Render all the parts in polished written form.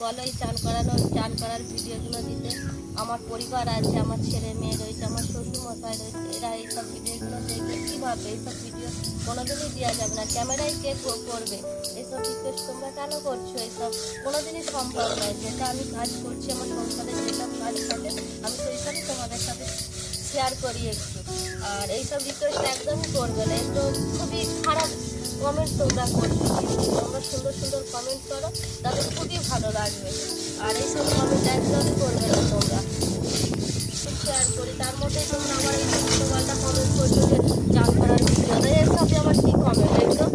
বলো এই চান করার ভিডিওগুলো দিতে। আমার পরিবার আছে, আমার ছেলে মেয়ে রয়েছে, আমার শ্বশুরমশাই রয়েছে, এরা এইসব ভিডিওগুলো দেখবে কীভাবে? এইসব ভিডিও কোনোদিনই দেওয়া যাবে না। ক্যামেরায় কে করবে? এইসব রিকোয়েস্ট তোমরা কেন করছো? এইসব কোনোদিনই সম্ভব নয়। যেটা আমি কাজ করছি, আমার সংসারে যেসব কাজ থাকে আমি সেই সবই তোমাদের সাথে শেয়ার করি একটু। আর এইসব রিকোয়েস্ট একদমই করবে না, একটু খুবই খারাপ কমেন্ট তোমরা করছো। তোমরা সুন্দর সুন্দর কমেন্ট করো, তাদের খুবই ভালো লাগবে। আর এইসব কমেন্ট একদমই করবে না তোমরা। শেয়ার করি তার মধ্যে তোমরা আমার এই ছোটোবেলাটা কমেন্ট করছো যে চান করার ভিডিও, এর সাথে আমার কী কমেন্ট একদম।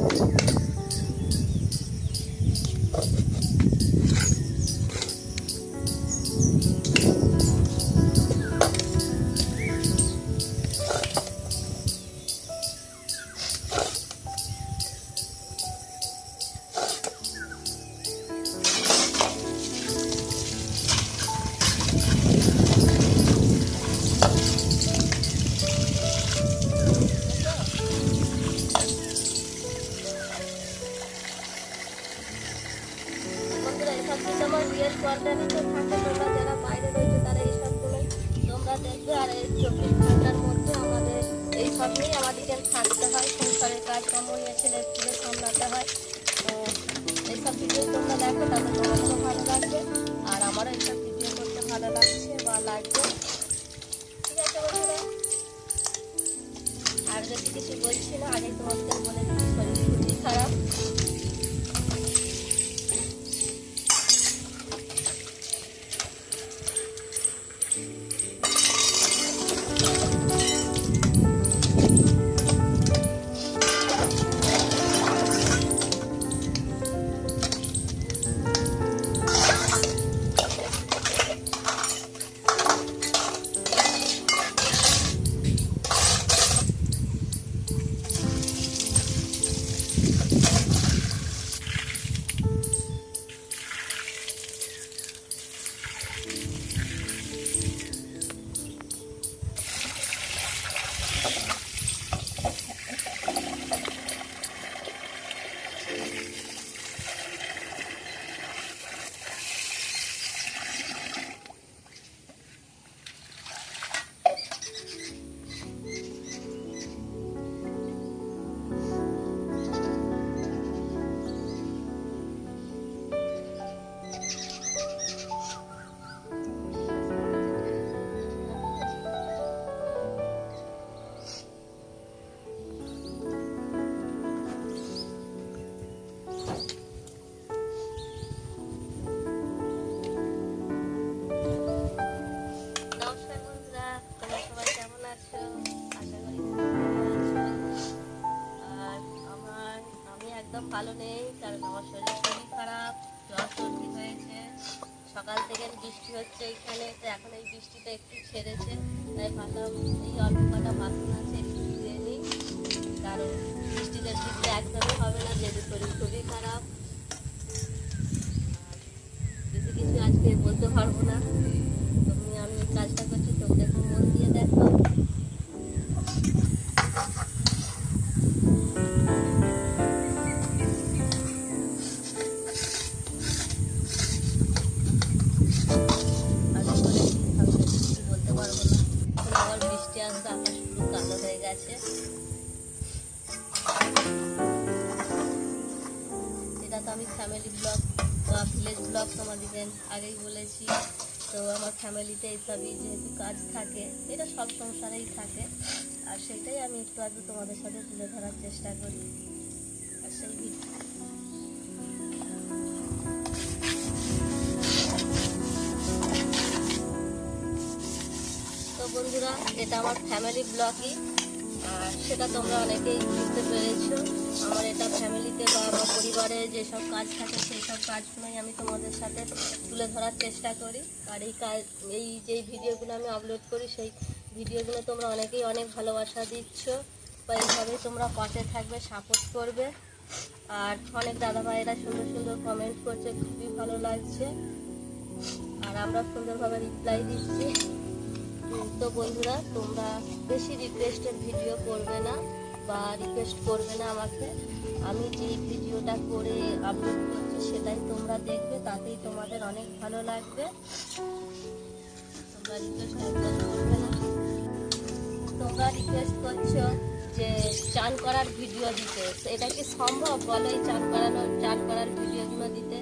রিয়েল কোয়ার্টারে তো থাকে, তোমরা যারা বাইরে রয়েছে তারা এইসবগুলোই তোমরা দেখবে। আর এই 24 ঘন্টার মধ্যে আমাদের এইসব নিয়েই আমাদেরকে থাকতে হয়, সংসারের কাজকর্ম নিয়ে ছেলে স্কুলে সামলাতে হয়। তো এইসব ভিডিও তোমরা দেখো, তাহলে তোমাদেরও ভালো লাগবে আর আমারও এইসব ভিডিও করতে ভালো লাগছে বা লাগবে। ঠিক আছে বন্ধুরা, আর যদি কিছু বলছি না, আগে তোমাদের বলে দিচ্ছি শরীর খুবই খারাপ। ভালো নেই, কারণ আমার শরীর খুবই খারাপ, জ্বর সর্দি হয়েছে। সকাল থেকে বৃষ্টি হচ্ছে এইখানে, তো এখন এই বৃষ্টিটা একটু ছেড়েছে, তাই ভাবলাম এই অল্প কটা বাসন আছে একটু ধুয়ে নিই, কারণ বৃষ্টিতে ভিজলে একদমই হবে না, যেহেতু শরীর খুবই খারাপ। বেশি কিছু আজকে বলতে পারবো না, আমি এই কাজটা করছি, তোমরা একটু মন দিয়ে দেখো। এটা তো আমি ফ্যামিলি ব্লগ বা ভিলেজ ব্লগ তোমাদেরকে আগেই বলেছি। তো আমার ফ্যামিলিতে এইসবই যেহেতু কাজ থাকে, এটা সব সংসারেই থাকে, আর সেটাই আমি একটু আধটু তোমাদের সাথে তুলে ধরার চেষ্টা করি। আর সেই তো বন্ধুরা, এটা আমার ফ্যামিলি ব্লগই, আর সেটা তোমরা অনেকেই বুঝতে পেরেছো। আমার এটা ফ্যামিলিতে বা আমার পরিবারে যেসব কাজ থাকে সেই সব কাজগুলোই আমি তোমাদের সাথে তুলে ধরার চেষ্টা করি। আর এই যে ভিডিওগুলো আমি আপলোড করি, সেই ভিডিওগুলো তোমরা অনেকেই অনেক ভালোবাসা দিচ্ছ, বা এইভাবেই তোমরা পাশে থাকবে, সাপোর্ট করবে। আর অনেক দাদা ভাইয়েরা সুন্দর সুন্দর কমেন্ট করছে, খুবই ভালো লাগছে, আর আমরা সুন্দরভাবে রিপ্লাই দিচ্ছি। তো বন্ধুরা, তোমরা বেশি রিকোয়েস্টের ভিডিও করবে না বা রিকোয়েস্ট করবে না আমাকে। আমি যে ভিডিওটা করে আপলোড করছি সেটাই তোমরা দেখবে, তাতেই তোমাদের অনেক ভালো লাগবে। তোমরা রিকোয়েস্ট একদম করবে না। তোমরা রিকোয়েস্ট করছো যে চান করার ভিডিও দিতে, এটা কি সম্ভব বলো? এই চান করার ভিডিওগুলো দিতে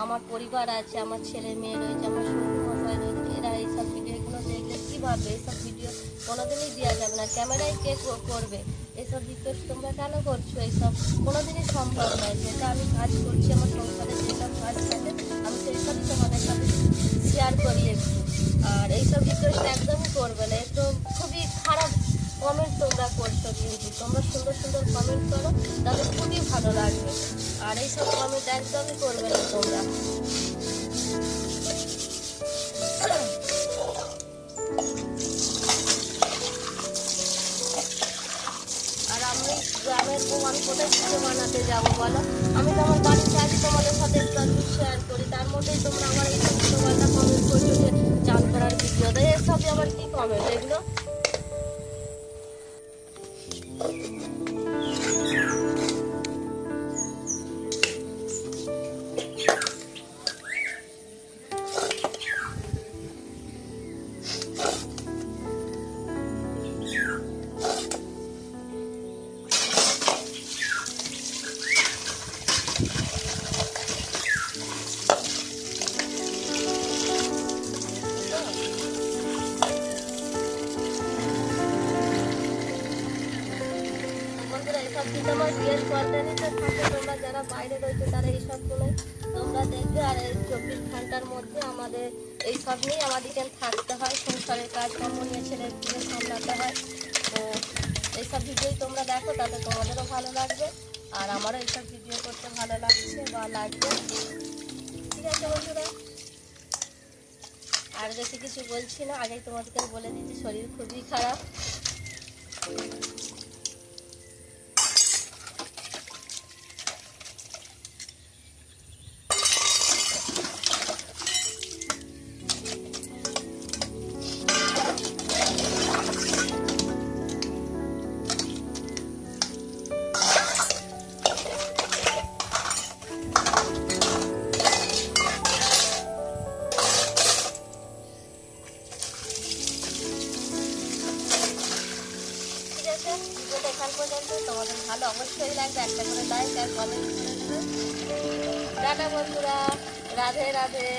আমার পরিবার আছে, আমার ছেলে মেয়ে রয়েছে, আমার শ্বশুর মশাই রয়েছে, এরা এইসব ভিডিওগুলো দেখলে কী ভাববে? এইসব ভিডিও কোনোদিনই দেওয়া যাবে না, ক্যামেরায় কে করবে? এইসব রিকোয়েস্ট তোমরা কেন করছো? এইসব কোনোদিনই সম্ভব নয়। যেটা আমি কাজ করছি, আমার সংসারে যেসব কাজ থাকে আমি সেই সবই তোমাদের সাথে শেয়ার করি একটু। আর এইসব রিকোয়েস্ট একদমই করবে না, একটু খুবই খারাপ কমেন্ট তোমরা করছো, কিন্তু তোমরা সুন্দর সুন্দর কমেন্ট করো, তাহলে খুবই ভালো লাগবে। আর এইসব কমেন্ট একদমই করবে না তোমরা। আর আমি গ্রামের বউ, আমি কোথায় ভিডিও বানাতে যাবো বলো? আমি তো আমার বাড়িতে আছি, তোমাদের সাথে একটু শেয়ার করি, তার মধ্যেই তোমরা আমার এই ছোটো পাল্টা কমেন্ট করছো যে চান করার ভিডিও দেয়। এসবই আবার কি কমেন্ট এগুলো? এইসব কিন্তু আমার রিয়েল কোয়ার্টারিতে থাকে, তোমরা যারা বাইরে রয়েছে তারা এইসবগুলোই তোমরা দেখবে। আর এই 24 ঘন্টার মধ্যে আমাদের এইসব নিয়েই আমাদেরকে থাকতে হয়, সংসারের কাজকর্ম নিয়ে ছেলের দিকে সামলাতে হয়। তো এইসব ভিডিওই তোমরা দেখো, তাতে তোমাদেরও ভালো লাগবে আর আমারও এইসব ভিডিও করতে ভালো লাগছে বা লাগবে। ঠিক আছে বন্ধুরা, আর বেশি কিছু বলছি না, আগেই তোমাদেরকে বলে দিচ্ছি শরীর খুবই খারাপ। ভিডিওটা এখান পর্যন্ত, তোমাদের ভালো অবশ্যই লাগবে, একটা করে লাইক আর কমেন্ট করে দেবে। টাটা বন্ধুরা, রাধে রাধে।